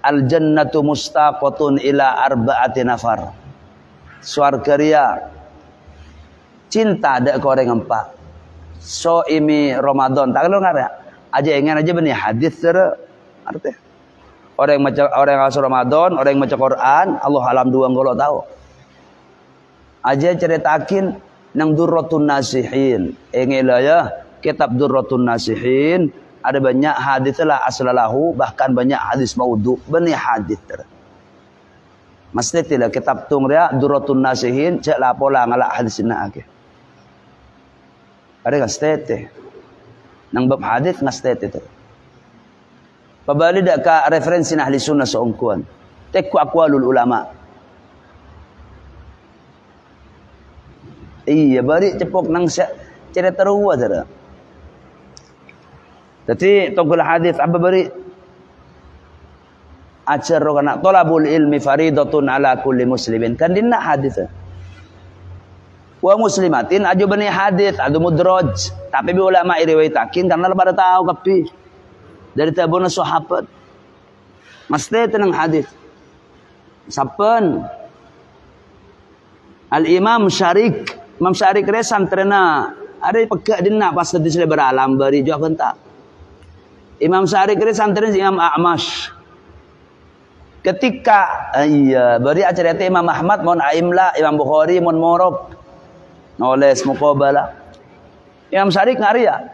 al jannatu mustaqatun ila arba'ati nafar. Swarga ria cinta ada ke orang empat. So imi Ramadan tak kalau ngara aja ingin aja benih hadis ter arti orang yang masuk Ramadan, orang yang baca Quran, Allah alam dua kalau tahu. Aja ceritakin nang Durratun Nasihin. Ingin ya kitab Durratun Nasihin ada banyak hadis lah aslalahu, bahkan banyak hadis maudhu benih hadis ter. Mesti tidak kitab tungria Durratun Nasihin cek lapola ngalak hadis nak ke. Ada ngastete. Nang bab hadis ngastete tu. Pabali dak ka referensi ahli sunnah seongkuan. Tekku aqwalul ulama. Iya bari cepok nang cerita ruwa tara. Jadi tongkol hadis apa bari ajar kana talabul ilmi faridatun ala kulli muslimin. Kan dinna hadis. Wa muslimatin aju bani hadis adu mudraj tapi bi ulama riwayatakin karena pada tahu kapi dari tabuna sahabat mesti tenang hadis sapan al imam syarik resan terena ada pegak dinna pas di beralam bari jauh kentak imam syarik resan terena imam A'mash ketika iya bari acara imam Ahmad mon aimla imam Bukhari mon morob noles muqabala Imam Syarik ngaria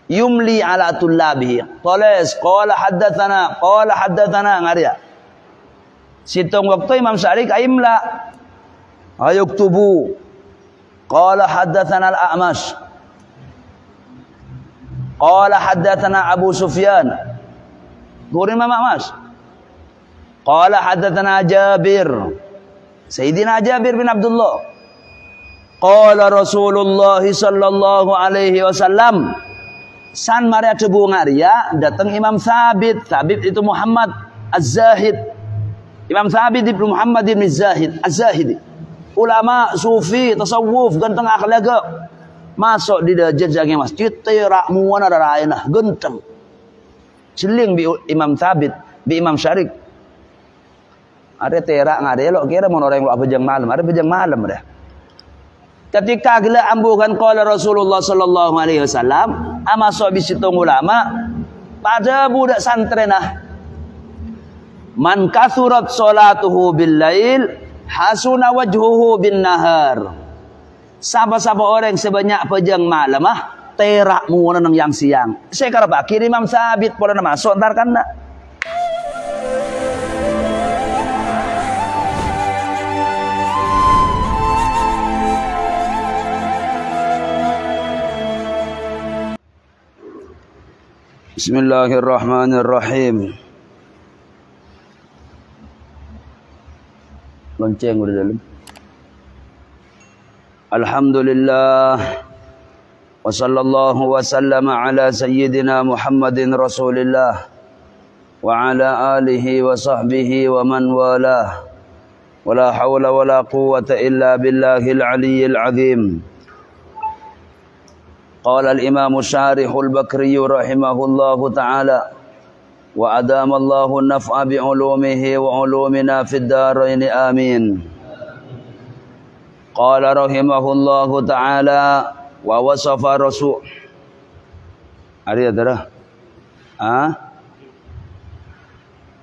yumli ala tullabihi toles qala haddatsana ngaria situng waktu Imam Syarik aimla ayuktubu qala haddatsana al-A'mash qala haddatsana Abu Sufyan guru Imam A'mash qala haddatsana Jabir Sayyidina Jabir bin Abdullah qala Rasulullah sallallahu alaihi wasallam san maria tebu ngaria datang Imam Thabit itu Muhammad Az-Zahid Imam Thabit ibn Muhammad ibn Az-Zahid ulama sufi tasawuf ganteng akhlak masuk di jejak masjid terak muana darainah genteng celing bi Imam Thabit bi Imam Syarik ada terak ngade lo kira mon orang apa bejang malam ada bejang malam dah. Ketika gila ambukan qala Rasulullah sallallahu alaihi wasallam amasok bisitung ulama pada budak santrenah man kathurat salatuhu bil lail hasuna wajhuhu bin nahar sapa-sapa orang sebanyak pejang malam terak muana nang yang siang saya kira Pak Imam Sabit pola masuk ntar kan nak Bismillahirrahmanirrahim. Lonceng udah dalam. Alhamdulillah. Wa sallallahu wa sallama ala sayyidina Muhammadin Rasulillah. Wa ala alihi wa sahbihi wa man walah. Wa la hawla wa la quwwata illa billahil aliyyil azim. قال الإمام الشارح البكري رحمه الله تعالى وأدام الله النفع بعلومه وعلومنا في الدارين آمين قال رحمه الله تعالى ووصف رسول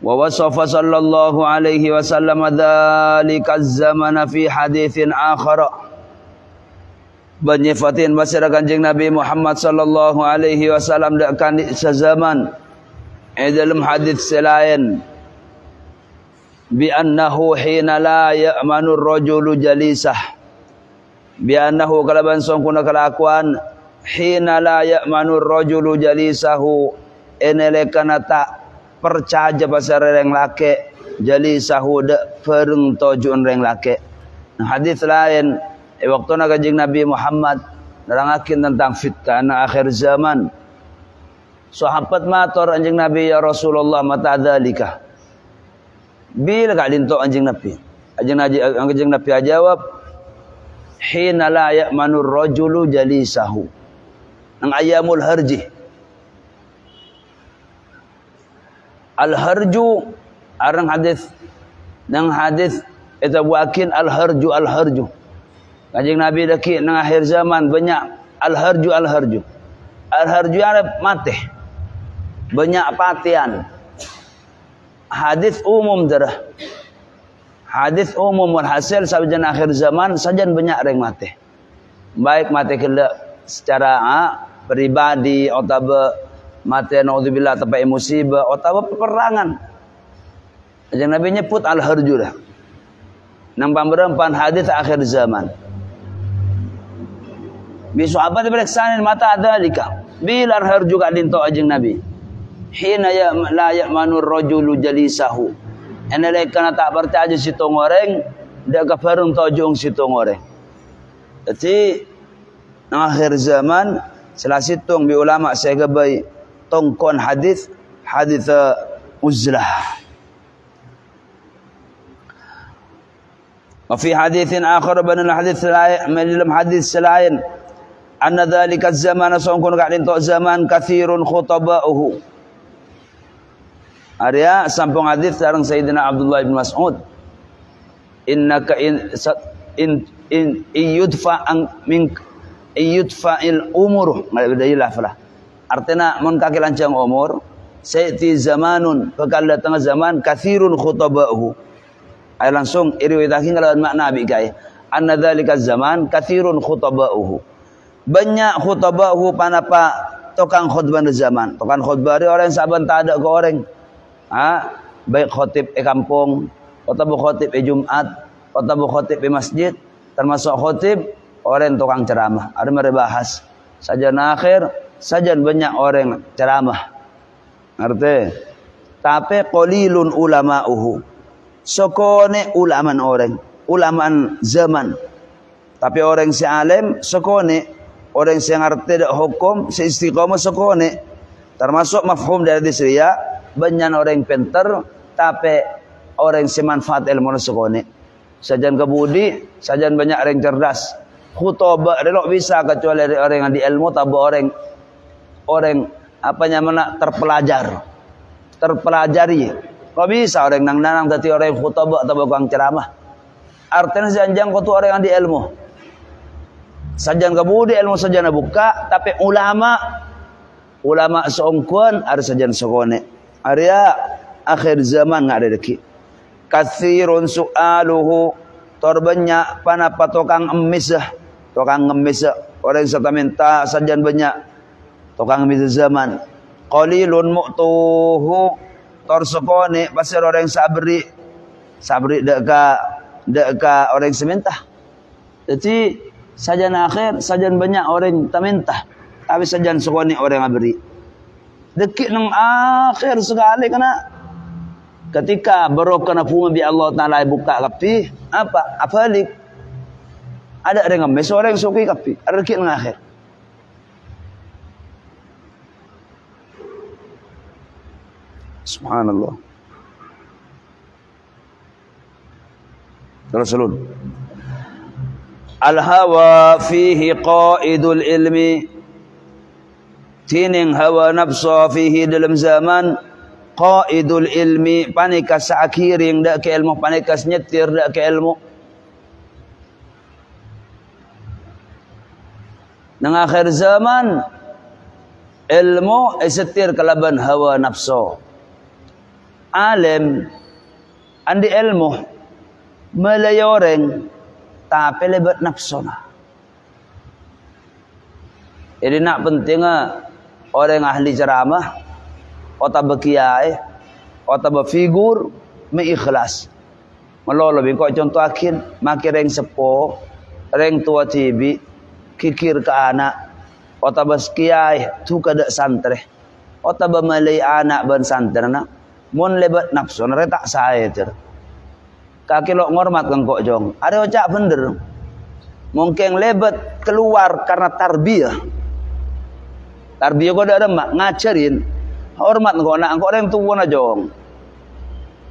ووصف صلى الله عليه وسلم ذلك الزمن في حديث آخر banyifatin basira kanjeng Nabi Muhammad sallallahu alaihi wasallam dakkan sezaman dalam hadis selain bi annahu hina la ya'manu ar-rajulu jalisah bi annahu kalaban songkuna kelakuan hina la ya'manu ar-rajulu jalisahu enelekana tak percaya pasar reng lake jalisahu dak pereng tojun reng lake hadis lain waktu na kanjeng Nabi Muhammad nerangakin tentang fitnah akhir zaman. Sahabat matur anjing Nabi ya Rasulullah mata dzalika. Bila ka lintok anjing Nabi. Anjing Nabi jawab hina la ya'manu ar-rajulu jalisahu. Nang ayamul harji. Al-harju arang hadis nang hadis eta wakin al-harju Kanjeng Nabi daki nang akhir zaman banyak al-harju. Al-harju ada mati. Banyak patian. Hadis umum darah. Hadis umum walhasil sahajan akhir zaman sajan banyak orang mati. Baik mati kena secara pribadi atau mati naudzubillah tempat musibah atau peperangan. Kanjeng Nabi nyebut al-harju dah. Nang pamberempan hadis akhir zaman. Bi sahabat beriksanin mata dzalika. Bila al-harju ka dinto kanjeng Nabi. Hina ya la ya'manur rajulu jalisahu. Enelek kana tak percaya situ ngoreng, dak kafarung tojong situ ngoreng. Jadi akhir zaman setelah situng bi ulama saya gabai tongkon hadis uzlah. Wa fi haditsin akhar banal hadits selain anna dzalika az-zaman sangkun ka dinto zaman katsirun khutaba'uhu. Arya sampung hadis sareng Sayyidina Abdullah bin Mas'ud. Innaka in yudfa il umur. Ngadayilah falah. Artinya mun kaki lancang umur, sayti zamanun bakal datang zaman katsirun khutaba'uhu. Ay langsung iriwayatakeun kalawan makna abi kay. Anna dzalika zaman katsirun khutaba'uhu. Banyak khutaba'uhu panapa tukang khutbah zaman. Tukang khutbah orang saban tak ada ke orang. Baik khotib kampung, atau khotib Jumat, atau khotib masjid, termasuk khotib orang tukang ceramah. Ada mereka bahas. Sajan akhir, sajan banyak orang ceramah. Ngerti? Tapi qalilun ulama'uhu. Sokone ulaman orang, ulaman zaman. Tapi orang si alim sokone, orang si ngerti dak hukum, si istiqamah sokone. Termasuk mafhum dari disriya. Banyak orang pintar tapi orang si manfaat ilmu sokone. Sajan kebudi, sajan banyak orang cerdas. Khutbah relok bisa kecuali dari orang yang di ilmu tapi orang apanya mana terpelajari. Kok bisa orang nang tadi orang khutbah atau kang ceramah. Artinya janjang kau tu orang yang di ilmu. Sajan kebudi ilmu sajan buka tapi ulama seongkuan ada sajan sokone. Arya akhir zaman ngak ada deki. Katsirun su'aluhu torbanyak panapa tukang ngemis. Orang serta minta sajan banyak tukang ngemis zaman. Qalilun mu'tuhu torsokone pasir orang sabri deka orang seminta. Jadi sajan akhir sajan banyak orang taminta tapi sajan sokone orang abri. Dekik nang akhir sekali kena ketika barokah puma bi Allah Taala buka kapi apa balik ada orang ngemis orang suki kapi ada dekik nang akhir subhanallah Rasulullah al hawa fihi qaidul ilmi tining hawa nafsa fihi dalam zaman qaidul ilmi panikas akiring dak ke ilmu panikas nyetir dak ke ilmu nang akhir zaman ilmu setir kalaban hawa nafsa alim andi ilmu melayoreng tapi lebat nafsuna. Jadi nak pentingnya orang ahli ceramah, atau berkiai, atau berfigur, mengikhlas. Malah lebih kau contoh akin, makin reng sepo, reng tua tibi, kikir ke anak, atau berkiai, tu kada santre, atau bermalai anak ban santerna, mun lebat nafsu, tak saya ter. Kaki lo ngormat kang kok jong, ada ocak bener, mungkin lebat keluar karena tarbiyah. Tarbiyah kau ada mak ngajarin hormat kau nak kau orang tua na jong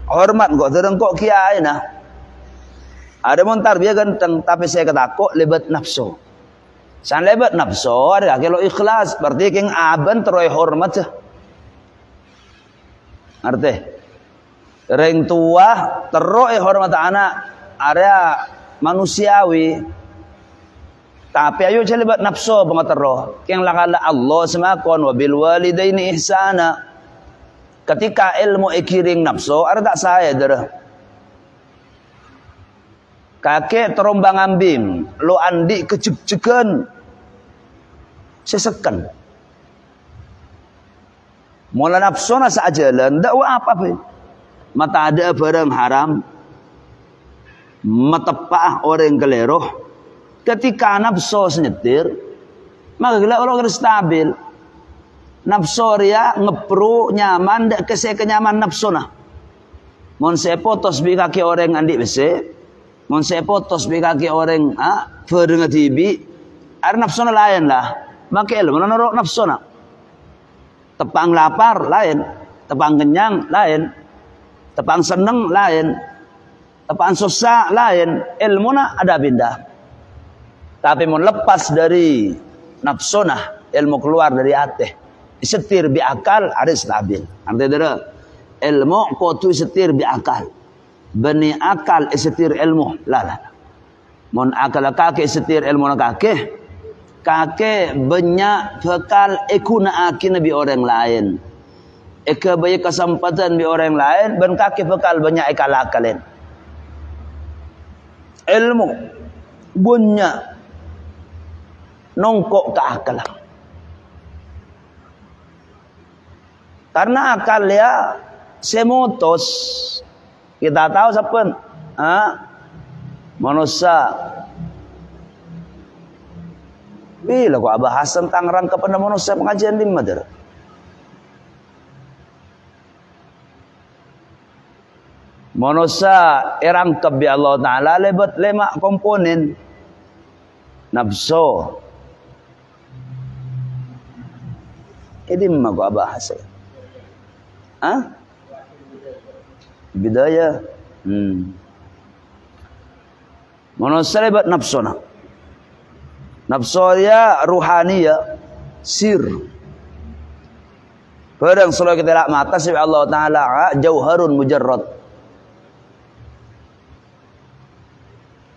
hormat kau terang kau kiai nah ada mon tarbiyah ganteng tapi saya kata kok lebat nafsu san lebat nafsu ada kalau ikhlas berarti keng aban teroy hormat Arti ring tua terus hormat anak area manusiawi. Tapi ayo celibat nafsu pengatero. Keng lakala Allah semakon wa bil walidaini ihsana. Ketika ilmu ikiring nafsu ada tak saya derah. Kakek terombang ambim, lo andi kecek-cekan. Sesekan. Mula nafsu na sa ajalan, dak apa pe. Mata ada barang haram. Matepah orang keleroh. Ketika nafsu senyetir, maka gila orang stabil. Nafsu ria ngepru nyaman dak kese kenyaman nafsu nah. Mon sepotos bi kaki orang andi bese, mon sepotos bi kaki orang berdengar TV, ar nafsu na lain lah. Maka ilmu norok nafsu na. Tepang lapar lain, tepang kenyang lain, tepang seneng lain, tepang susah lain, ilmu na ada pindah. Tapi mau lepas dari nafsu nah, ilmu keluar dari hati. Setir bi akal ada stabil. Artinya ilmu kudu setir bi akal. Bani akal setir ilmu. Lah. Mon akal kaki setir ilmu na kaki. Kaki banyak bekal ikuna akin bi orang lain. Eka banyak kesempatan bi orang lain. Ben kaki bekal banyak akal-akalin. Ilmu banyak nongkok ke akal. Karena akal ya semotos. Kita tahu siapa? Manusia. Bila kau bahas tentang rangka pada manusia pengajian di Madura. Manusia rangkap bi Allah Taala lebat 5 komponen. Nafsu. Ini mah gua bahas. Bidaya. Manusia lebat nafsu na. Nafsu ya ruhaniyah sir. Padang selalu kita lihat mata si Allah Taala jauharun mujarrad.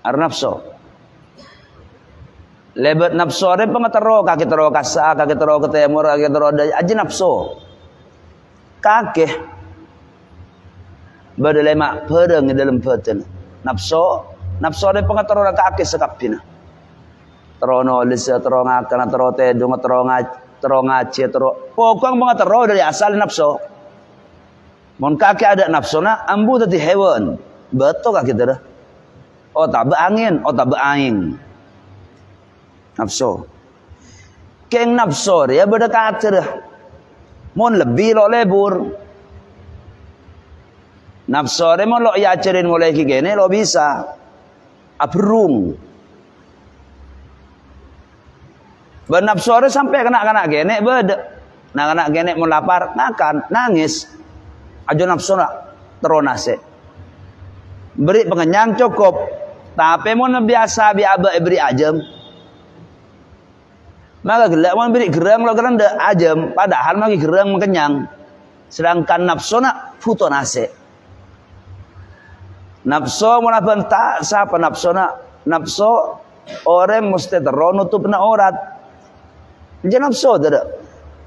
Ar-nafsu. Lebat nafsu ada pengatero kaki tero kasa kaki tero ketemur kaki tero aja nafsu. Kaki berlemak pedang di dalam batin. Nafsu ada pengatero kaki sekapina. Terono lisa tero ngakan tero tedung tero ngaci tero pokok pengatero dari asal nafsu. Mon kaki ada nafsu na ambu tadi hewan. Betul kaki tero. Oh tak beangin, oh tak beangin. Nafsu. Keng nafsu dia berdekat dah. Mon lebih lo lebur. Nafsu dia mon lo ya cerin mulai kigene lo bisa. Aprung. Bernafsu dia sampai kena gene beda. Kena gene mon lapar makan nangis. Ajo nafsu nak teronase. Beri pengenyang cukup. Tapi mon biasa biaba beri ajam. Maka gelak mau beri gerang lo gerang dah ajam, padahal magi gerang mengenyang. Sedangkan nafsu nak futo nase. Nafsu mau bentak siapa nafsu nak? Nafsu orang mesti teronutup na orat. Jangan nafsu dah.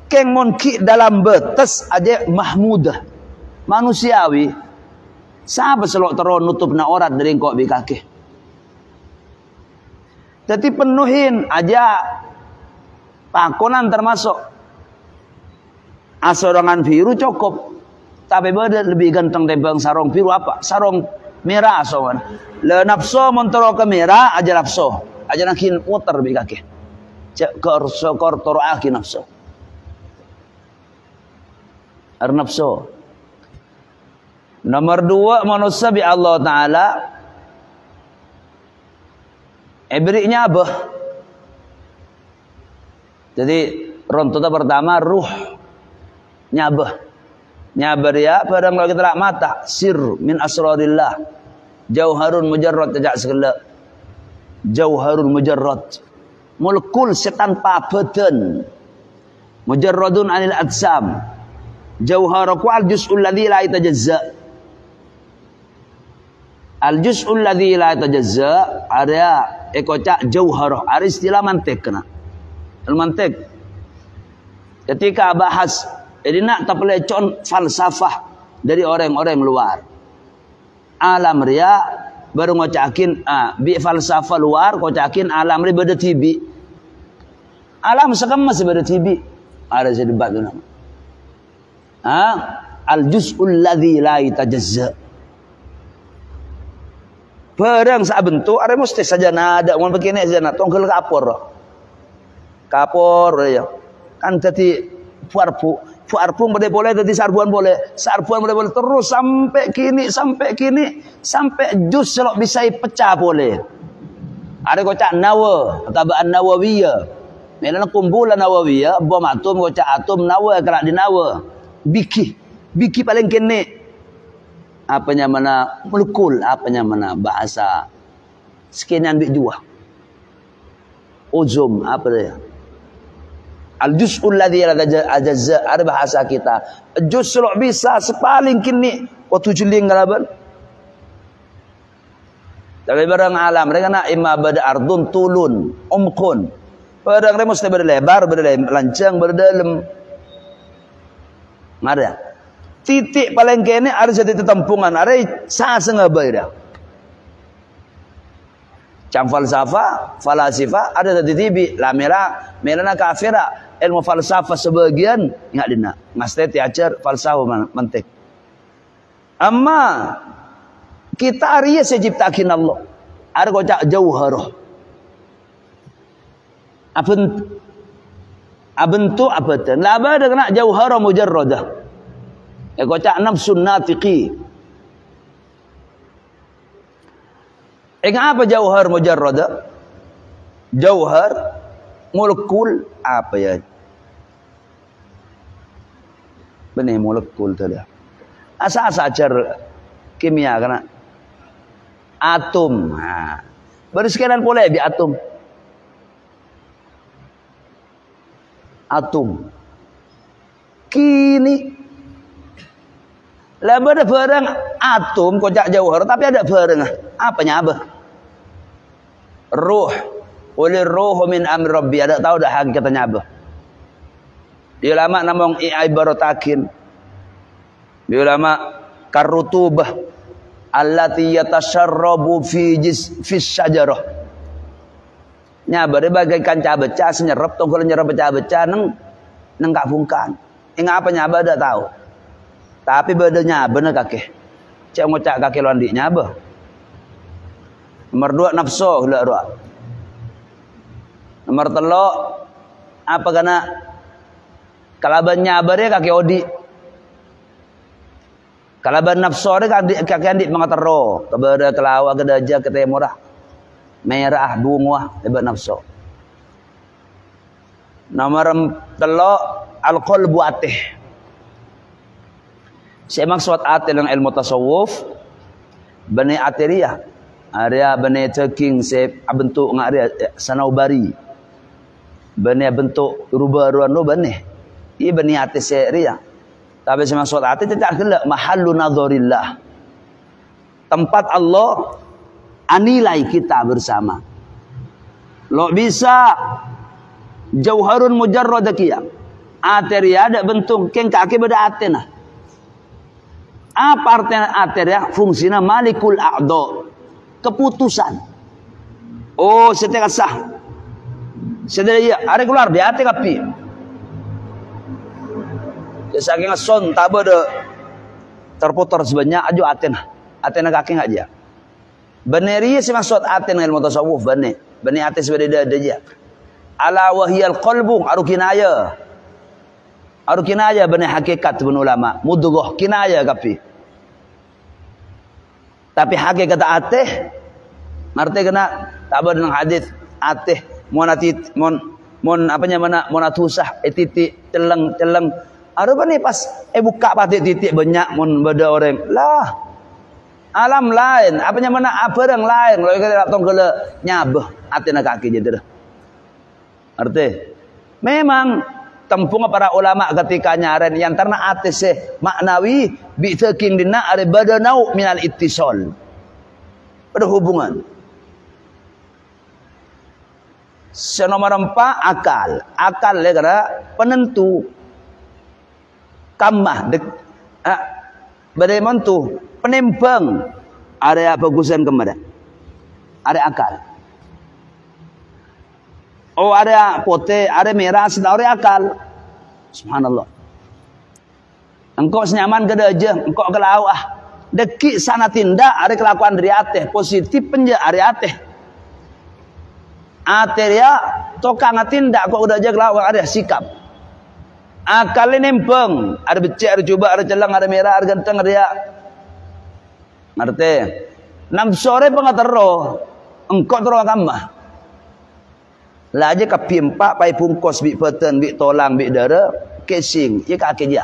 Keng mon ki dalam batas aja mahmudah manusiawi. Siapa selok teronutup na orat dari kok bi kaki. Jadi penuhin aja. Pakonan termasuk asorangan biru cukup, tapi beda lebih ganteng daripada sarong biru apa? Sarong merah soan. Le nafsu montoro ke merah aja nafsu, aja nakin muter bi kaki. Cek kor toro aki nafsu. Ar nafsu. Nomor 2 manusia bi Allah Taala. Berinya apa? Jadi rontuta pertama ruh nyabah. Nyabar ya pada kalau kita lihat mata sir min asrarillah. Jauharun mujarrad tidak segala. Jauharun mujarrad. Mulkul setan pa badan. Mujarradun anil adsam. Jauharaku al-juz'ul ladzi la yatajazza. Al-juz'ul ladzi la yatajazza ada ekocak jauharah. Ada istilah mantik kena. Al-mantik. Ketika bahas jadi nak terpelecon falsafah dari orang-orang luar. Alam ria baru ngocakin bi falsafah luar ngocakin alam ria beda tibi. Alam sekam masih beda tibi. Ada saya debat tu nama. Al-juz'ul ladzi la yatajazza. Perang sak bentuk are mesti saja nada mun begini saja nak tongkel kapor. Kapor ya. Kan tadi fuarpung boleh tadi sarbuan boleh. Sarbuan boleh terus sampai kini sampai juz selok bisa pecah boleh. Ada kocak nawa, tabaan nawawiyah. Melana kumpulan nawawiyah, bom atom kocak atom nawa kelak di nawa. Biki paling kene. Apanya mana molekul, apanya mana bahasa sekian ambil dua. Ozom apa dia? Al-juz'ul ladzi ajazza ada bahasa kita. Juz selok bisa sepaling kini waktu jeling galaban. Tapi barang alam mereka nak imma bada ardun tulun umqun. Barang mereka mesti berlebar, berlancang, berdalam. Ada. Titik paling kene ada titik tempungan, ada sa sengabai dah. Cam falsafah, falasifah ada titik la merana kafira. Ilmu falsafah sebagian ingat dina. Mesti tiacer falsafah mantik. Amma kita ariya sejiptakin Allah. Ada kocak jauharah. Abentu apa tu? Laba ada kena jauharah mujarradah. Kocak nafsun natiqi. Ingat apa jauhar mujarradah? Jauhar molekul apa ya? Benih molekul tu dia. Asa-asa ajar kimia kena. Atom. Baru sekian boleh di atom. Atom. Kini lah ada barang atom kocak jauhar tapi ada barang apanya apa? Ruh. Oleh ruh min amri rabbi ada tahu dah hakikatnya apa? Di ulama namong ibaratakin. Di ulama karutubah allati yatasharrabu fi syajarah. Nya bagaikan cabeca senyerap tongkol nyerap beca-beca neng kak bungkan. Ingat apa nyaba dah tahu. Tapi bedanya bener kakek. Cek ngocak kakek londi nyaba. Nomor 2 nafsu gila 2. Nomor 3 apa kana kalaban nyaba dia kakek odi. Kalaban nafsu dia kakek andi mengatero kepada kelawa kedaja ketemu murah. Merah bunga hebat nafsu. Nomor 3 al-qalbu atih. Saya maksud atil yang ilmu tasawuf bani atiriyah area bani taking saya bentuk ngarea sanaubari bani bentuk ruba-ruan no bani ini bani atil saya tapi saya maksud atil tidak gelak mahallu nadharillah tempat Allah anilai kita bersama lo bisa jauharun mujarrad kiyam atiriyah ada bentuk keng kaki beda atina. Apa artinya ateria? Fungsinya malikul a'do. Keputusan. Oh, setiap sah. Setiap iya. Ada keluar di hati kapi. Saking son tak ada terputar sebanyak aja atena. Atena kaki nggak aja. Beneria sih maksud atena ilmu tasawuf bener. Bener ate sebenarnya aja. Ala wahiyal qalbu arukinaya. Arukinaya bener hakikat ben ulama. Mudghah kinaya kapi. Tapi hakikat ateh ngerti kena tak ada dengan hadis ateh mon apanya mana monatusah titik celeng ada apa nih pas buka patik titik banyak mon beda orang lah alam lain apanya mana barang lain kalau kita datang ke nyabah atena kaki jadi dah arti memang Tempung para ulama ketika nyaren yang terna atis maknawi bi taking dina ada badanau minal ittisal. Berhubungan. Senomor 4 akal. Akal le kira penentu. Kamah bagaimana tu penimbang area bagusan kemana? Ada akal. Oh ada putih, ada merah, sedang ada akal. Subhanallah. Engkau senyaman ke aja, engkau ke laut ah. Deki sana tindak, ada kelakuan dari ateh. Positif penja, ada ateh. Ateh ya, tokang tindak, kok udah aja ke laut, ada sikap. Akal ini nempeng. Ada becek, ada coba, ada celang, ada merah, ada ganteng, ada ya. Ngerti? Nafsore pengatero, engkau terus agamah. Lah aja kapimpak pai pungkos bi peten bi tolang bi dara casing ye kaki dia.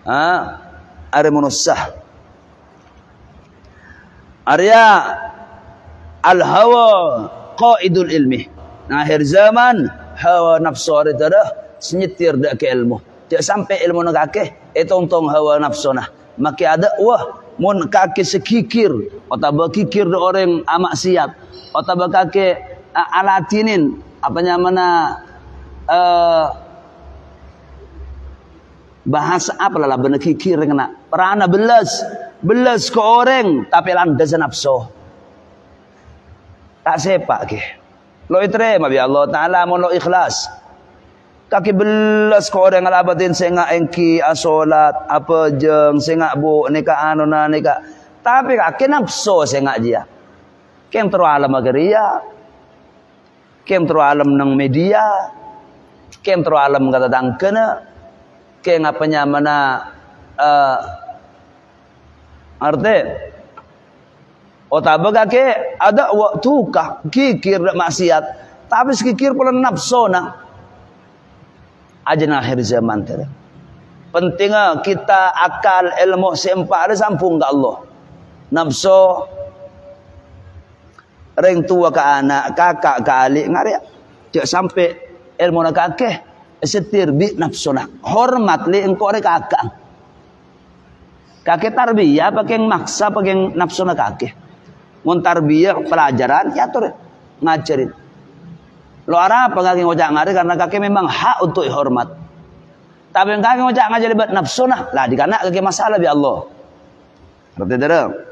Ada manusia. Arya al hawa qaidul ilmi. Nah, akhir zaman hawa nafsu ada senyetir dak ke ilmu. Tidak sampai ilmu nak kake tong hawa nafsu nah. Maki ada wah mun kake sekikir atau bakikir de orang amak siap atau bakake alatinin apa namanya bahasa apa lah benar kikir kena perana belas ke orang tapi landas nafsu tak sepak ke lo iterima bi Allah taala mun lo ikhlas kaki belas ke orang ngalabatin sengak engki asolat apa jeng sengak bu nikah anuna nikah tapi kaki nafsu sengak dia kem terus alam ageria kem terus alam nang media, kem terus alam kata dangkena, kem apanya mana arti, otak ke ada waktu kah kikir maksiat, tapi sekikir pula nafsu na, aja akhir zaman tadi. Pentingnya kita akal ilmu sempat ada sampung ke Allah, nafsu. Reng tua ke anak, kakak ke alik, ngari. Cak sampai ilmu nak kakek, setir bi nafsu nak. Hormat li engkau re kakak. Kakek tarbiyah pakai maksa pakai nafsu nak kakek. Mun tarbiyah pelajaran, ya tuh ngajarin. Lo arah apa kakek ngocak ngari karena kakek memang hak untuk hormat. Tapi kakek ngocak ngajari buat nafsu nak, lah dikanak kakek masalah bi Allah. Berarti dah.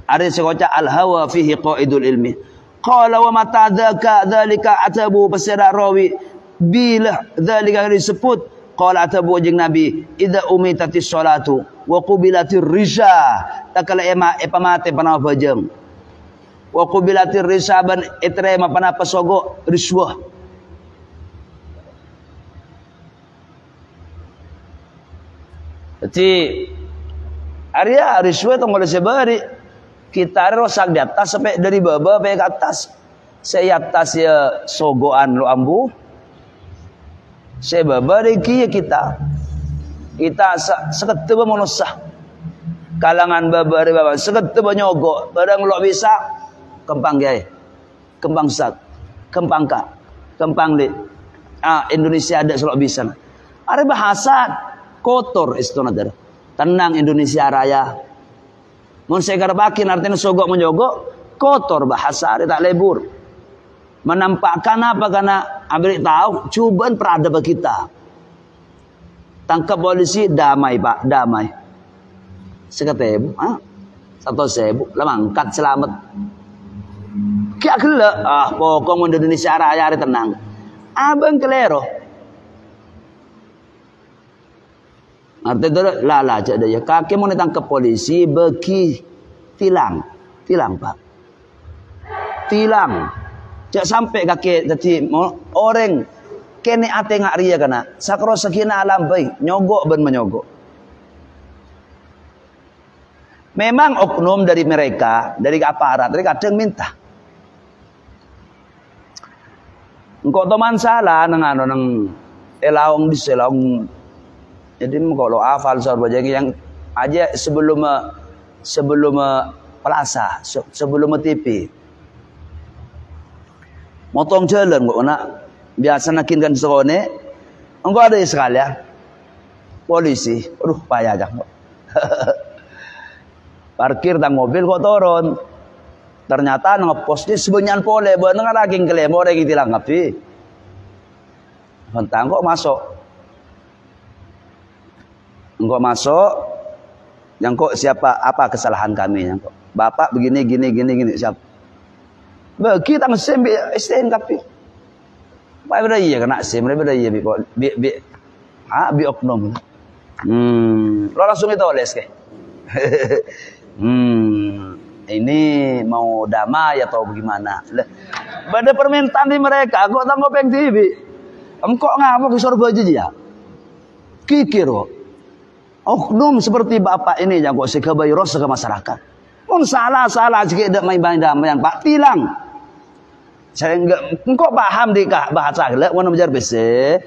Ada sekocak al-hawa fihi qaidul ilmi. Qala wa mata dzalika atabu pasira rawi bila dzalika disebut qala atabu jeung nabi idza umitatis salatu wa qubilatir risha takala ema epamate pana bajeng wa qubilatir risha ban etrema pana pasogo riswah jadi Arya riswah tu boleh sebari kita rosak di atas sampai dari bawah sampai ke atas. Saya atas ya sogoan lo ambu. Saya bawah dari kia kita. Kita seketeba manusia. Kalangan bawah dari bawah seketeba nyogok. Barang lo bisa kempang gay, kempang sat, kempang ka, kempang li. Indonesia ada selalu bisa. Ada bahasa kotor istonadar. Tenang Indonesia Raya. Mun saya bakin artinya sogok menyogok kotor bahasa ada tak lebur. Menampakkan apa karena ambil tahu cobaan peradaban kita. Tangkap polisi damai pak damai. Seketebu, satu sebu, lemangkat selamat. Kia kelak, pokok Indonesia Raya hari tenang. Abang kelero. Artinya lala aja dia. Kaki mau ditangkap polisi bagi tilang pak, tilang. Cak sampai kaki jadi orang kene ate ngak ria kana. Sakro sakina alam baik nyogok ben menyogok. Memang oknum dari mereka dari aparat dari kadang minta. Engkau teman salah nang elaung di selaung. Jadi kalau hafal soal baca yang aja sebelum pelasa, sebelum TV. Motong jalan kok nak biasa nakin kan serone Engkau ada sekalian polisi, aduh payah aja. Parkir tang mobil kok turun. Ternyata ngepost di sebenyan pole, bener lagi ngelem orang gitu lah ngapi. Hentang kok masuk. Engkau masuk, yang kok siapa? Apa kesalahan kami? Yang kok bapak begini gini siapa? Bagi tang sim STN kapi. Pak beda iya kena sim, beda iya bi oknum. Lo langsung itu oles ke. Ini mau damai atau bagaimana? Pada permintaan di mereka, kok tanggup yang TV. Engkau ngapa ke sorba aja dia? Kikir kok. Oknum seperti bapak ini yang kok sekabai rosa ke masyarakat. Pun salah jika tidak main damaian Pak tilang. Saya enggak, engkau paham di bahasa gelak mana belajar besi.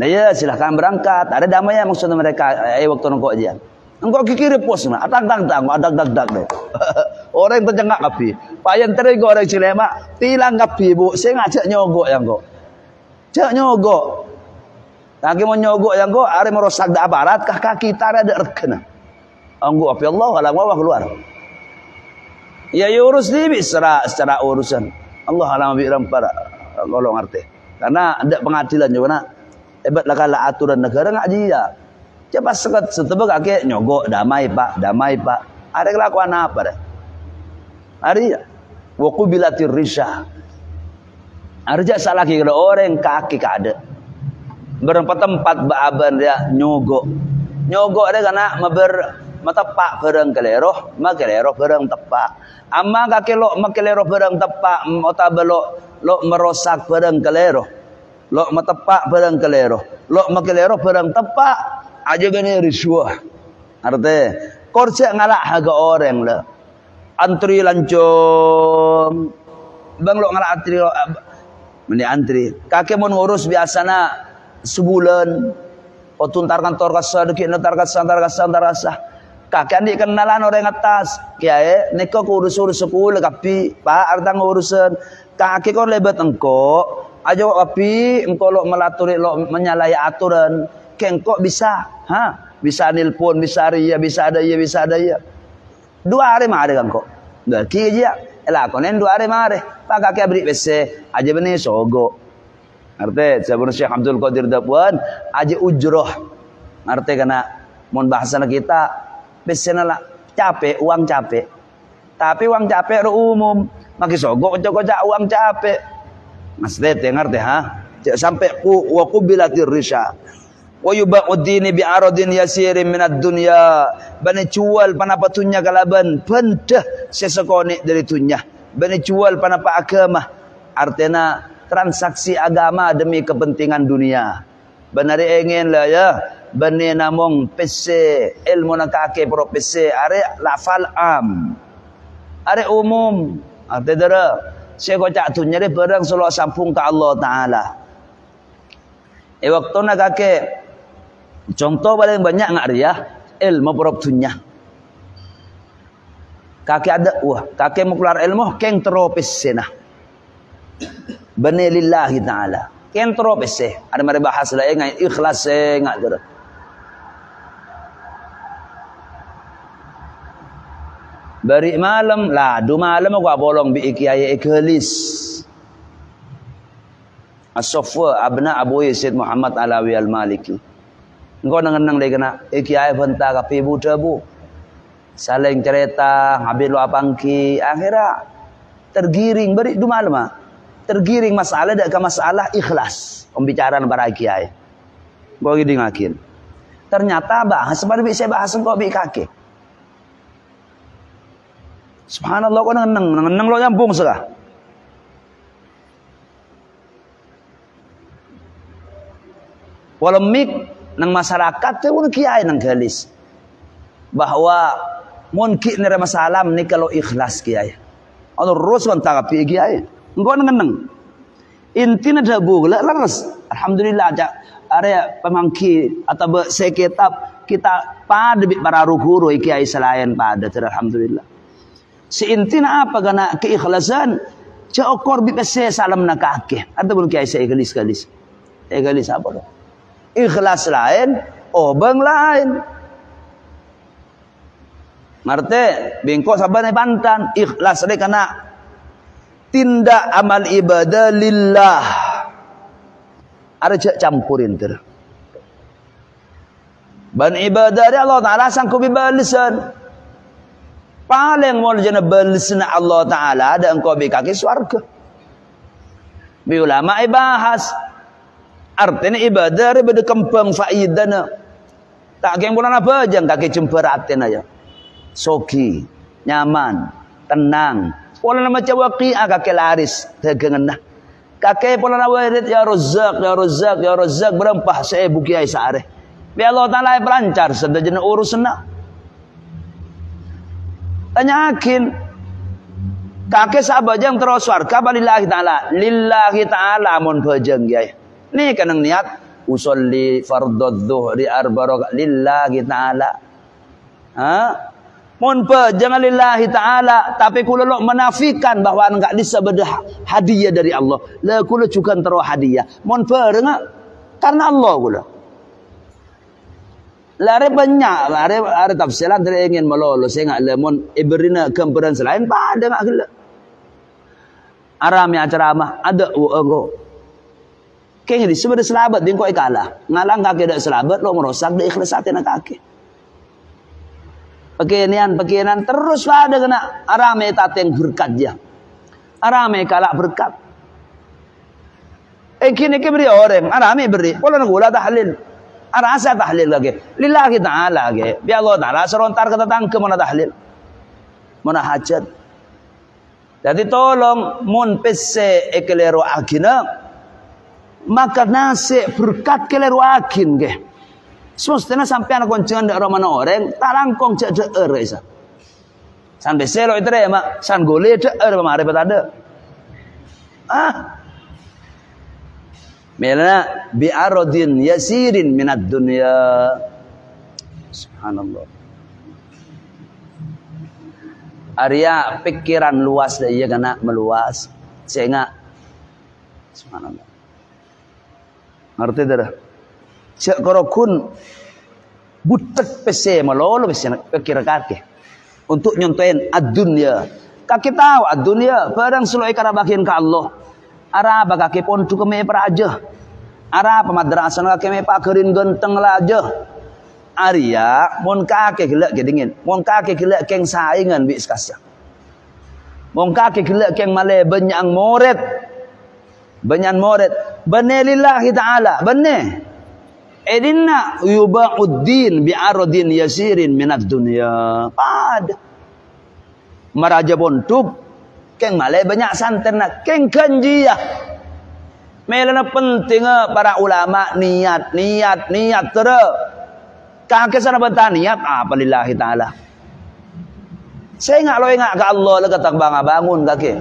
Nah ya silahkan berangkat. Ada damai maksudnya mereka. Waktu engkau aja. Engkau kikir pos na. Atang dag deh. Orang yang terjengak kapi. Payan teri go orang Cilema. Tilang kapi bu. Saya ngajak nyogok yang kok. Cak nyogok. Lagi mau nyogok yang kok. Hari merosak da aparat. Kaki kita ada rekena. Anggu api Allah. Alam wawah keluar. Ya urus ini secara urusan. Allah alam bi'ram para. Kalau ngerti. Karena ada pengadilan juga nak. Hebatlah kalau aturan negara nggak dia. Coba setebak kaki nyogok damai pak. Ada kelakuan apa dah? Ada ya. Waku bilatir risha. Ada salah lagi kalau orang kaki kada. Berempat tempat baaban dia nyogok. Nyogok dia karena matepak barang keleroh, makelero barang tepak. Amma kaki lo makelero barang tepak, otabelo lo merosak barang keleroh. Lo matepak barang kelero, lo makelero barang tepak aja gini riswah. Artinya korja ngalak harga orang lah. Antri lancung, bang lo ngalak antri, meni antri. Kakek mau ngurus biasanya sebulan. Oh tuntar kantor kasar, dikit ntar kasar. Kakek adik kenalan orang atas, kiai, neko urus sekolah kapi, pak artang urusan. Kakek kau lebat engkau. Ajo api engkau lo melaturi lo menyalahi aturan, kengkok bisa, bisa nelpon, bisa ria, bisa ada ya. 2 hari mah ada kan kok, dah kira elah konen 2 hari mah ada, pak kakek beri bese, aja benih sogo, arti, sebelum Syekh Abdul Qadir Dapuan, aja ujroh, arti karena mohon bahasa kita, bese nala capek, uang capek, tapi uang capek umum, makin sogo kocok uang capek. Mas tete ngerti sampai waku bilatir risha wa yuba'udini bi'aradin yasirin minad dunya bani jual panapatunya kalaban pendah sesekone dari tunya bani jual panapa agama artinya transaksi agama demi kepentingan dunia benar ingin lah ya bani namong pese ilmu nakake pro pese are lafal are umum artinya saya kocak dunia dia barang selalu sampung ke Allah Ta'ala. Waktu nak kakek contoh paling banyak nggak dia ilmu perop dunia. Kakek ada kakek mau keluar ilmu keng teropis senah. Bani lillahi Ta'ala. Keng teropis ada mari bahas lah ngai ikhlas nggak ada. Bari malam lah, 2 malam aku bolong bi kiai ikhlis. As-Safwa abna Abu Yazid Muhammad Alawi Al-Maliki. Engkau nang lagi kena kiai benta kapi buda bu. Saling cerita, habis lo apangki, akhirnya tergiring bari 2 malam tergiring masalah dak ke masalah ikhlas pembicaraan para kiai. Kau gini ngakin. Ternyata bahas sebenarnya saya bahas engkau bi kaki. Subhanallah kau nang lo nyambung sekah. Polemik nang masyarakat tu pun kiai nang galis bahwa mungkin nera masalah ni kalau ikhlas kiai. Atau terus kan tak api kiai. Engkau nang intinya dah bugla laras. Alhamdulillah aja area pemangki atau sekitab kita pada para guru kiai selain pada alhamdulillah. Si intinya apa karena keikhlasan Cokor bi pese salam nak kake. Ada pun kiai saya gelis. Gelis apa tu? Ikhlas lain, obeng lain. Marte bengkok sabar pantan, ikhlas dia kena tindak amal ibadah lillah. Ada cak campurin ter. Ban ibadah dia Allah Taala sanggup balasan. Paling mau jana balasan Allah Taala ada engkau bi kaki surga. Bi ulama bahas artinya ibadah dia berkembang faedahna. Tak keng bulan apa jang kaki cemperatin aja. Soki, nyaman, tenang. Pola nama cawa qiyah kaki laris tegengenah. Kaki pola nama wirid ya Razzaq berempah saya bukiai saare. Biar Allah Taala pelancar sedajana urusna. Tanyakin kakek sahabat yang terus warga lillahi ta'ala mun bajeng kiai. Ni kanang niat usolli fardhu dzuhri arba lillahi ta'ala. Ha? Mun bajeng lillahi ta'ala tapi kula lo menafikan bahwa enggak bisa hadiah dari Allah. La kula juga terus hadiah. Mun bareng karena Allah kula. Lari banyak, ada tafsiran dia ingin melolos. Saya nggak lemon iberina kemperan selain pada nggak gila. Aramnya ceramah ada uang. Kayaknya di sebelah selabat dia kau kalah. Ngalang kaki dak selabat lo merosak dia ikhlas hati nak kaki. Pakaian terus ada kena aramnya tateng berkat dia. Aramnya kalak berkat. Kini beri orang, aramnya beri. Kalau nak gula tahlil. Rasa tahlil lagi lillahi ta'ala lagi biar Allah Ta'ala serontar kata tangke mana tahlil mana hajat. Jadi tolong mun pese ekeleru akina maka nasi berkat keleru akin ke semestinya sampai anak koncengan dak mana orang tak langkong cek deer isa sampai selo itu deh mak san gole deer mari ada Melana bi'aradin yasirin minad dunya. Subhanallah. Arya pikiran luas dah ia kena meluas. Sehingga subhanallah. Ngerti dah. Cek korokun butek pese malolo pese pikir kaki. Untuk nyontoin ad-dunya. Kaki tahu ad-dunya barang sulai kana bagian ke Allah. Ara kaki pon tu keme peraja. Ara pemadrasah keme pakerin genteng laja. Arya mon kaki gelak ke dingin. Mon kaki gelak keng saingan bi sekasya. Mon kaki gelak keng male benyang moret. Benyan moret. Bane lillahi ta'ala. Bane. Edinna yuba'uddin bi'aradin yasirin minad dunya. Pad. Maraja pon tu keng malay banyak santan nak keng kanjia. Melana penting para ulama niat terus. Kakek sana bentar niat apa lillahi ta'ala. Saya ingat ke Allah lah kata bangun kakek.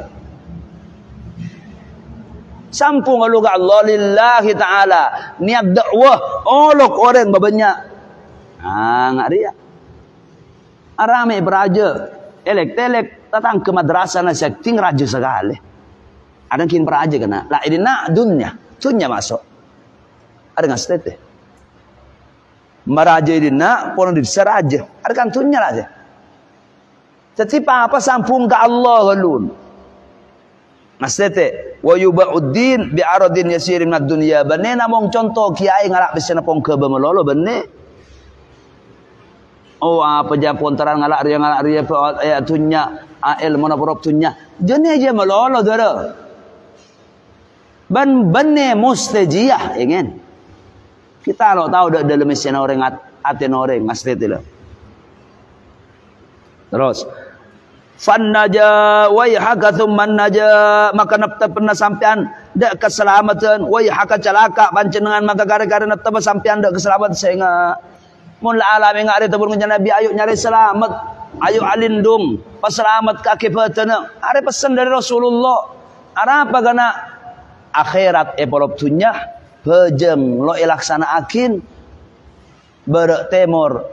Sampung lu ke Allah lillahi ta'ala. Niat dakwah olok orang banyak. Ngak dia. Arame beraja. Elek datang ke madrasah nasihat ting raja sekali. Ada kin peraja kena. Lah ini nak dunia masuk. Ada nggak stete? Meraja ini nak pun diseraja. Ada kan tunya lah aja. Jadi apa sampung ke Allah lun. Nastete wa yuba'uddin bi'aradin yasirin minad dunya. Bene namong contoh kiai ngarak bisa napong ke bemelolo bene. Oh apa japon terang ngalak ria tunya ael mana porop tunya jene aja melolo dara ban benne mustajiyah ingin kita lo tahu dak dalam mesin orang aten orang ngastet itu terus fan naja wa yahaka thumma naja maka napta pernah sampean dak keselamatan wa yahaka celaka panjenengan maka gara-gara napta sampean dak keselamatan sehingga mun alamin ngari tabur ngan Nabi ayo nyari selamat ayo alindung paselamat kaki patana ada pesan dari Rasulullah ada apa kana akhirat epolop dunya bejem lo ilaksana akin berak temor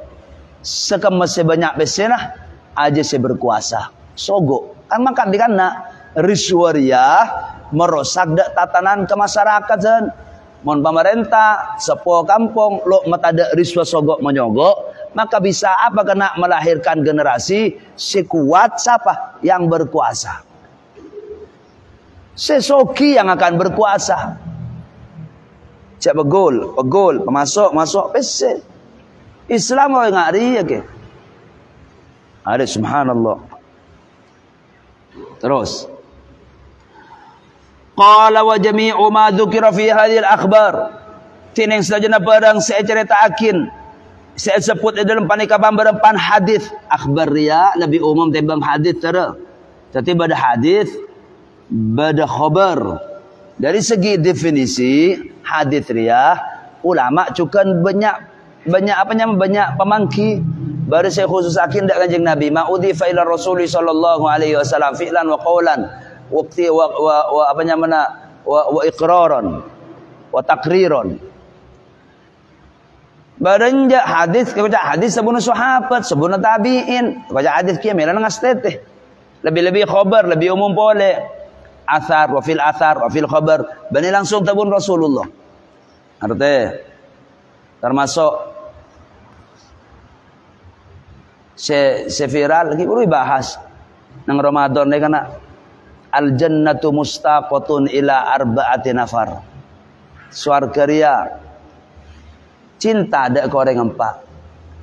sekemas sebanyak besenah aja se berkuasa sogo kan makan di kana riswariah merusak dak tatanan ke masyarakat zen. Mon pemerintah sepo kampung lo matada riswa sogok menyogok, maka bisa apa kena melahirkan generasi si kuat siapa yang berkuasa. Sesoki yang akan berkuasa. Cak pegul, masuk pese. Islam orang ngari ya ke. Ada subhanallah. Terus. Qala wa jami'u ma dzukira fi hadhihi al-akhbar. Tineng sajana barang saya ceritakan. Saya sebut dalam panikapan berempan hadis. Akhbar dia lebih umum timbang hadis tera. Tapi pada hadis pada khabar. Dari segi definisi hadis dia ulama cukan banyak pemangki. Baru saya khusus akin dak kanjeng Nabi ma'udhifa ila Rasul sallallahu alaihi wasallam fi'lan wa qawlan waqti wa iqraran wa taqriran. Baranja hadis kebaca hadis sabuna sahabat, sabuna tabi'in, baca hadis kieu melan ngastete. Lebih-lebih khabar, lebih umum boleh. Athar wa fil khabar, bani langsung tabun Rasulullah. Artinya termasuk se viral lagi urui bahas nang Ramadan ni kana al jannatu mustaqatun ila arba'ati nafar. Swarga ria cinta ada ke orang empat.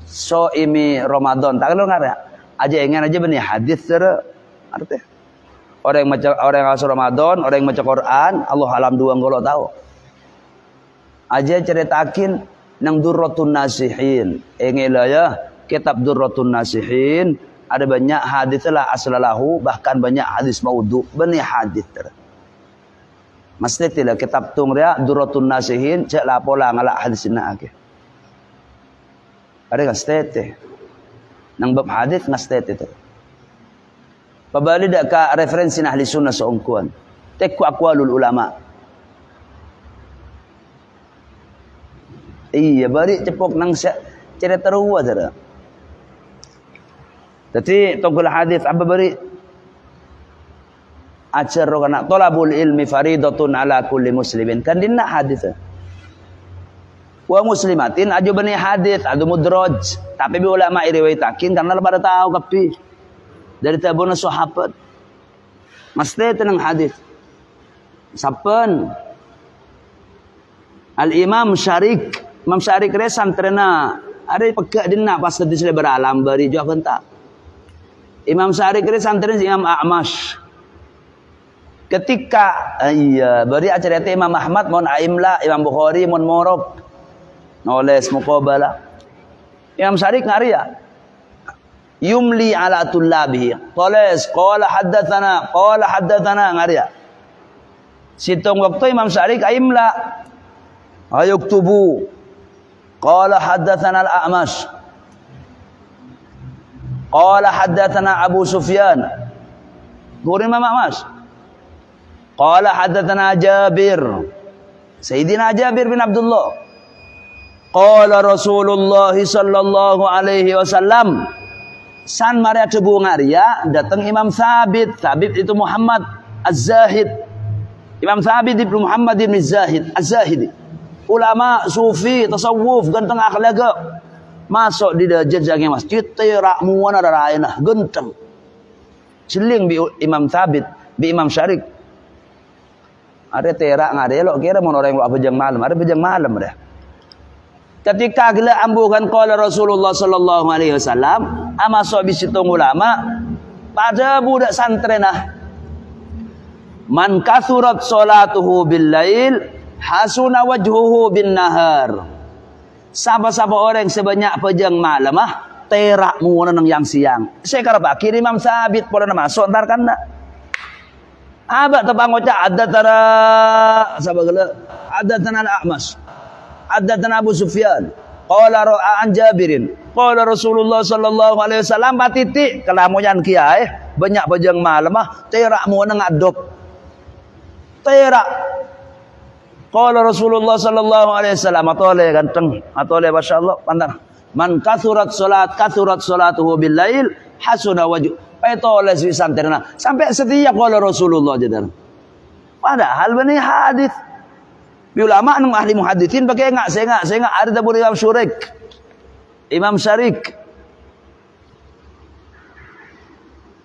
So imi Ramadan tak kalau ngara aja ingin aja benih hadis ter artinya orang yang masuk Ramadan, orang yang baca Quran, Allah alam dua ngolo tahu. Aja ceritakin nang Durratun Nasihin. Engela ya kitab Durratun Nasihin ada banyak hadis lah aslalahu, bahkan banyak hadis maudhu, benih hadis ter. Mesti tidak kitab tung ria Durratun Nasihin cek lapola ngalak hadis na ake. Ada ngastete. Nang bab hadis ngastete ter. Pabali dak ka referensi ahli sunnah seungkuan. Tekku aqwalul ulama. Iya bari cepok nang cerita ruwa tara. Jadi tongkol hadis apa bari ajar kana talabul ilmi faridatun ala kulli muslimin. Kan dinna hadis. Wa muslimatin aju bani hadis adu mudraj. Tapi bi ulama riwayatakin karena pada tahu kapi. Dari tabuna sahabat. Mesti tenang hadis. Sapan Al-Imam Syarik. Imam Syarik resan terena. Ada pekak dina pas tadi sudah beralam bari jauh bentak. Imam Syarik resan terena Imam A'mash. Ketika iya bari acara Imam Ahmad mon aimla, Imam Bukhari mon morob. Noles muqabala. Imam Syarik ngaria. Yumli ala tullabihi. Qala haddatsana ngaria. Situng waktu Imam Syarik aimla. Ayuktubu. Qala haddatsana al-A'mash. Qala haddatsana Abu Sufyan. Guru Imam A'mash. Qala haddatsana Jabir. Sayyidina Jabir bin Abdullah. Qala Rasulullah sallallahu alaihi wasallam. San Maria Cebu Ngaria datang Imam Thabit. Thabit itu Muhammad Az-Zahid. Imam Thabit itu Muhammad bin Zahid Az-Zahidi. Ulama sufi tasawuf ganteng akhlaga. Masuk di jejak masjid terak muana darainah genteng. Celing bi Imam Thabit bi Imam Syarik. Ada terak ngadelok kira mon orang lu bejang malam, ada bejang malam dah. Ketika gila ambukan qala Rasulullah sallallahu alaihi wasallam ama sahabi situng ulama pada budak santrenah man kathurat salatuhu bil lail hasuna wajhuhu bin nahar. Sapa-sapa orang sebanyak pejang malam terak muana nang yang siang. Saya karep akhir Imam Sabit pola masuk entar kan nak. Abak tepang ngocak ada tara sapa gila ada tanal A'mash. Haddatsana Abu Sufyan qala ra'an Jabirin qala Rasulullah sallallahu alaihi wasallam patitik kelamuyan kiai banyak bajang malam terak mu ngadop terak qala Rasulullah sallallahu alaihi wasallam atole ganteng atole masyaallah pandang man kathurat salatuhu bil lail hasuna wajh Pai toleh si santerna. Sampai setiap qala Rasulullah jadar. Padahal bani hadis. Bi ulama nang ahli muhaditsin pakai saya enggak ada tabur Imam Syurik. Imam Syarik.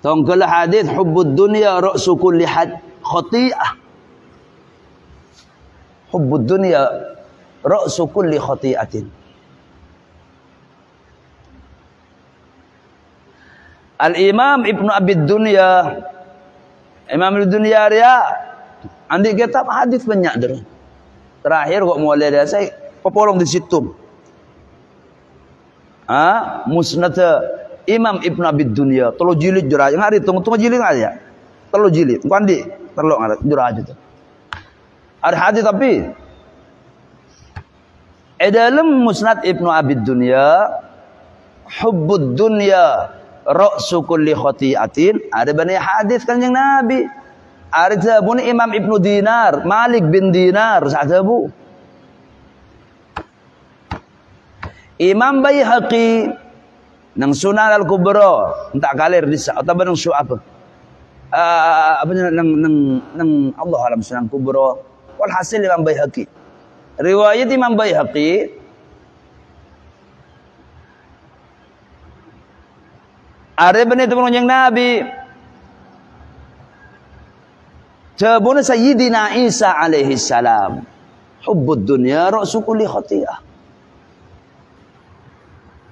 Tongkol hadis hubbud dunya ra'su kulli khati'ah. Hubbud dunya ra'su kulli khati'atin. Al-Imam Ibnu Abi Dunya, Imam Ibnu Dunya dia andi kitab hadis banyak dah. Terakhir kok mulai dia saya popolong di situ. Musnad Imam Ibnu Abi Dunya, 3 jilid jurah. Ngari tunggu jilid aja. 3 jilid. Engko andi terlok ngari jurah aja tu. Ada hadis tapi dalam Musnad Ibnu Abi Dunya hubbud dunya ra'su kulli khati'atin, ada banyak hadis Kanjeng Nabi. Ada pun Imam Ibnu Dinar, Malik bin Dinar, sahabu. Imam Baihaqi nang Sunan Al-Kubra, entak kalir di atau nang apa? Apa nang Allah alam Sunan Kubra. Walhasil Imam Baihaqi. Riwayat Imam Baihaqi ada benih teman yang Nabi. Jabuna Sayyidina Isa alaihi salam. Hubbud dunya ra'su kulli khati'ah.